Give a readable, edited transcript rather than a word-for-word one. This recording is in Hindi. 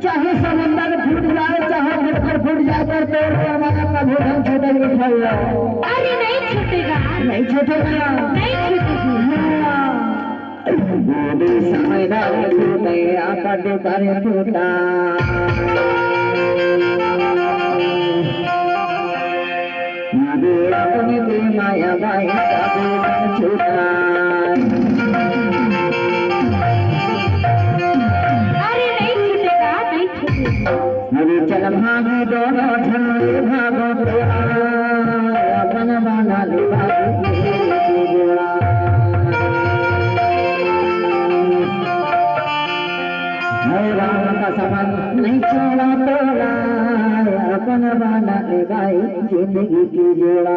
चाहे समंदर फूट जाए, चाहे पत्थर फूट जाए, पर तोड़ के हमारा कभी हम छोटे नहीं छूटेगा। अरे नहीं छूटेगा, नहीं छूटेगा, नहीं छूटेगा। गोदी समझदा छूटे आकड़ करे टूटा, अपनी भी माया बाई कभी छूटा। अरे नहीं छूटेगा, नहीं छूटेगा। मेरी चल भागी दोनों झंडे भागो तोरा, अपन बना ले बाबू जोड़ा। राम का समान नहीं छोड़ा तोरा, अपन बना ले भाई जिंदगी की जोड़ा।